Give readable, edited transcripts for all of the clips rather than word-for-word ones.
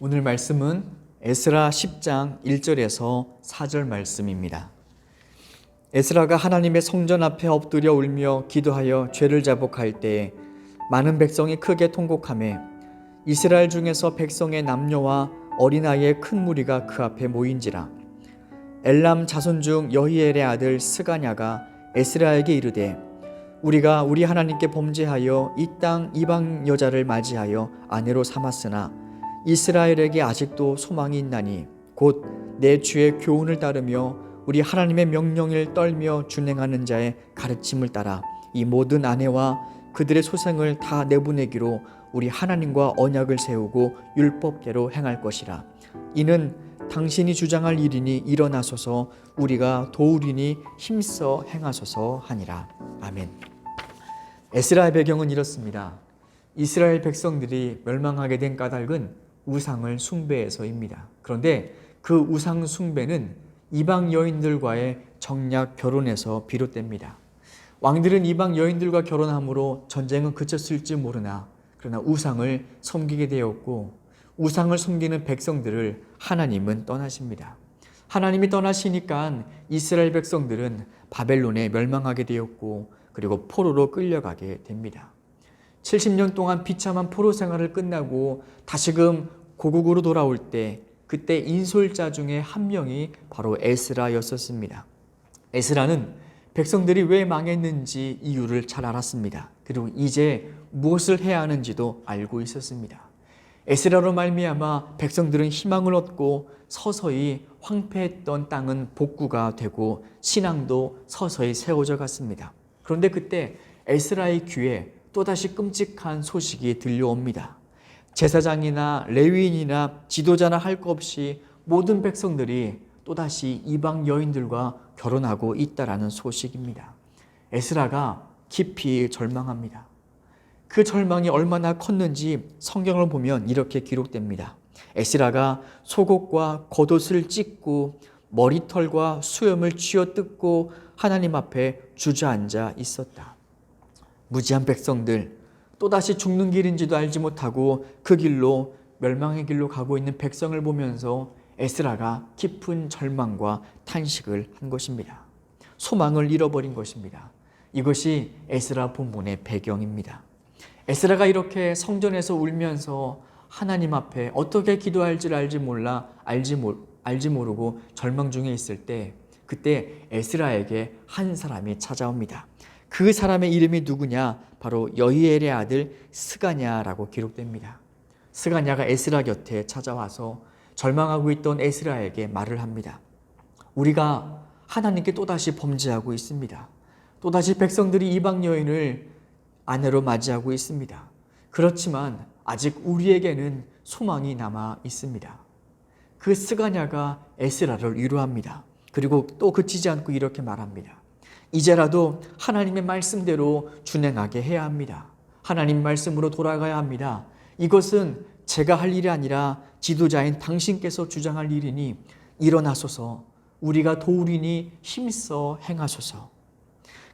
오늘 말씀은 에스라 10장 1절에서 4절 말씀입니다. 에스라가 하나님의 성전 앞에 엎드려 울며 기도하여 죄를 자복할 때에 많은 백성이 크게 통곡하매 이스라엘 중에서 백성의 남녀와 어린아이의 큰 무리가 그 앞에 모인지라. 엘람 자손 중 여히엘의 아들 스가냐가 에스라에게 이르되 우리가 우리 하나님께 범죄하여 이 땅 이방 여자를 맞이하여 아내로 삼았으나 이스라엘에게 아직도 소망이 있나니 곧 내 주의 교훈을 따르며 우리 하나님의 명령을 떨며 준행하는 자의 가르침을 따라 이 모든 아내와 그들의 소생을 다 내보내기로 우리 하나님과 언약을 세우고 율법대로 행할 것이라. 이는 당신이 주장할 일이니 일어나소서, 우리가 도우리니 힘써 행하소서 하니라. 아멘. 에스라의 배경은 이렇습니다. 이스라엘 백성들이 멸망하게 된 까닭은 우상을 숭배해서입니다. 그런데 그 우상 숭배는 이방 여인들과의 정략 결혼에서 비롯됩니다. 왕들은 이방 여인들과 결혼함으로 전쟁은 그쳤을지 모르나 그러나 우상을 섬기게 되었고 우상을 섬기는 백성들을 하나님은 떠나십니다. 하나님이 떠나시니까 이스라엘 백성들은 바벨론에 멸망하게 되었고 그리고 포로로 끌려가게 됩니다. 70년 동안 비참한 포로 생활을 끝나고 다시금 고국으로 돌아올 때 그때 인솔자 중에 한 명이 바로 에스라였었습니다. 에스라는 백성들이 왜 망했는지 이유를 잘 알았습니다. 그리고 이제 무엇을 해야 하는지도 알고 있었습니다. 에스라로 말미암아 백성들은 희망을 얻고 서서히 황폐했던 땅은 복구가 되고 신앙도 서서히 세워져 갔습니다. 그런데 그때 에스라의 귀에 또다시 끔찍한 소식이 들려옵니다. 제사장이나 레위인이나 지도자나 할 것 없이 모든 백성들이 또다시 이방 여인들과 결혼하고 있다라는 소식입니다. 에스라가 깊이 절망합니다. 그 절망이 얼마나 컸는지 성경을 보면 이렇게 기록됩니다. 에스라가 속옷과 겉옷을 찢고 머리털과 수염을 쥐어뜯고 하나님 앞에 주저앉아 있었다. 무지한 백성들, 또다시 죽는 길인지도 알지 못하고 그 길로 멸망의 길로 가고 있는 백성을 보면서 에스라가 깊은 절망과 탄식을 한 것입니다. 소망을 잃어버린 것입니다. 이것이 에스라 본문의 배경입니다. 에스라가 이렇게 성전에서 울면서 하나님 앞에 어떻게 기도할지를 알지 모르고 절망 중에 있을 때 그때 에스라에게 한 사람이 찾아옵니다. 그 사람의 이름이 누구냐? 바로 여히엘의 아들 스가냐라고 기록됩니다. 스가냐가 에스라 곁에 찾아와서 절망하고 있던 에스라에게 말을 합니다. 우리가 하나님께 또다시 범죄하고 있습니다. 또다시 백성들이 이방 여인을 아내로 맞이하고 있습니다. 그렇지만 아직 우리에게는 소망이 남아 있습니다. 그 스가냐가 에스라를 위로합니다. 그리고 또 그치지 않고 이렇게 말합니다. 이제라도 하나님의 말씀대로 준행하게 해야 합니다. 하나님 말씀으로 돌아가야 합니다. 이것은 제가 할 일이 아니라 지도자인 당신께서 주장할 일이니 일어나소서, 우리가 도우리니 힘써 행하소서.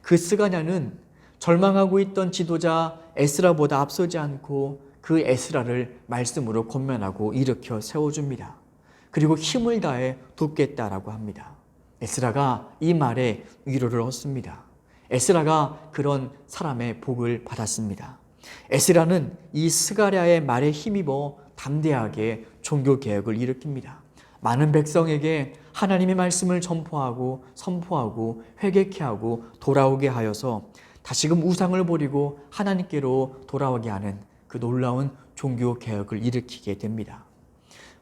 그 스가냐는 절망하고 있던 지도자 에스라보다 앞서지 않고 그 에스라를 말씀으로 권면하고 일으켜 세워줍니다. 그리고 힘을 다해 돕겠다라고 합니다. 에스라가 이 말에 위로를 얻습니다. 에스라가 그런 사람의 복을 받았습니다. 에스라는 이 스가랴의 말에 힘입어 담대하게 종교개혁을 일으킵니다. 많은 백성에게 하나님의 말씀을 전포하고 선포하고 회개케 하고 돌아오게 하여서 다시금 우상을 버리고 하나님께로 돌아오게 하는 그 놀라운 종교개혁을 일으키게 됩니다.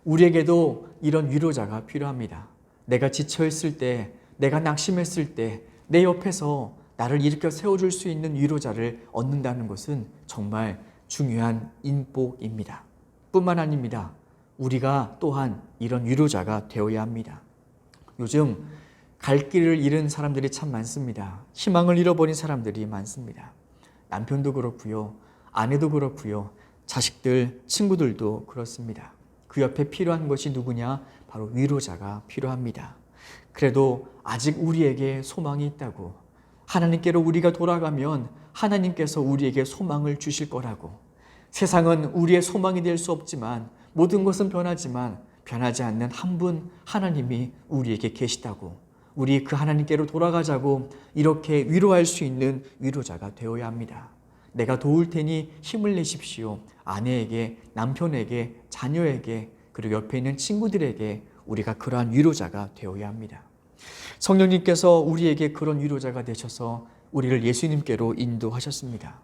우리에게도 이런 위로자가 필요합니다. 내가 지쳐있을 때, 내가 낙심했을 때 내 옆에서 나를 일으켜 세워줄 수 있는 위로자를 얻는다는 것은 정말 중요한 인복입니다. 뿐만 아닙니다. 우리가 또한 이런 위로자가 되어야 합니다. 요즘 갈 길을 잃은 사람들이 참 많습니다. 희망을 잃어버린 사람들이 많습니다. 남편도 그렇고요. 아내도 그렇고요. 자식들, 친구들도 그렇습니다. 그 옆에 필요한 것이 누구냐? 바로 위로자가 필요합니다. 그래도 아직 우리에게 소망이 있다고, 하나님께로 우리가 돌아가면 하나님께서 우리에게 소망을 주실 거라고, 세상은 우리의 소망이 될 수 없지만 모든 것은 변하지만 변하지 않는 한 분 하나님이 우리에게 계시다고, 우리 그 하나님께로 돌아가자고 이렇게 위로할 수 있는 위로자가 되어야 합니다. 내가 도울 테니 힘을 내십시오. 아내에게, 남편에게, 자녀에게, 그리고 옆에 있는 친구들에게 우리가 그러한 위로자가 되어야 합니다. 성령님께서 우리에게 그런 위로자가 되셔서 우리를 예수님께로 인도하셨습니다.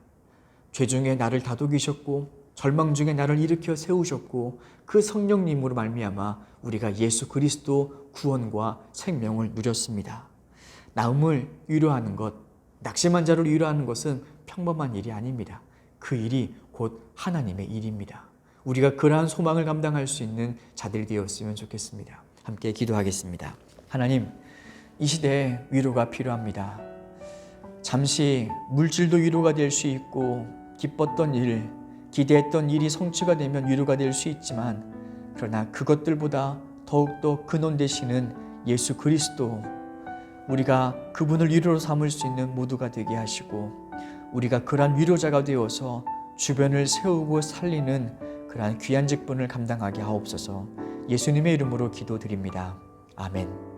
죄 중에 나를 다독이셨고 절망 중에 나를 일으켜 세우셨고 그 성령님으로 말미암아 우리가 예수 그리스도 구원과 생명을 누렸습니다. 나음을 위로하는 것, 낙심한 자를 위로하는 것은 평범한 일이 아닙니다. 그 일이 곧 하나님의 일입니다. 우리가 그러한 소망을 감당할 수 있는 자들이 되었으면 좋겠습니다. 함께 기도하겠습니다. 하나님, 이 시대에 위로가 필요합니다. 잠시 물질도 위로가 될 수 있고 기뻤던 일, 기대했던 일이 성취가 되면 위로가 될 수 있지만 그러나 그것들보다 더욱더 근원 되시는 예수 그리스도, 우리가 그분을 위로로 삼을 수 있는 모두가 되게 하시고 우리가 그러한 위로자가 되어서 주변을 세우고 살리는 그러한 귀한 직분을 감당하게 하옵소서. 예수님의 이름으로 기도드립니다. 아멘.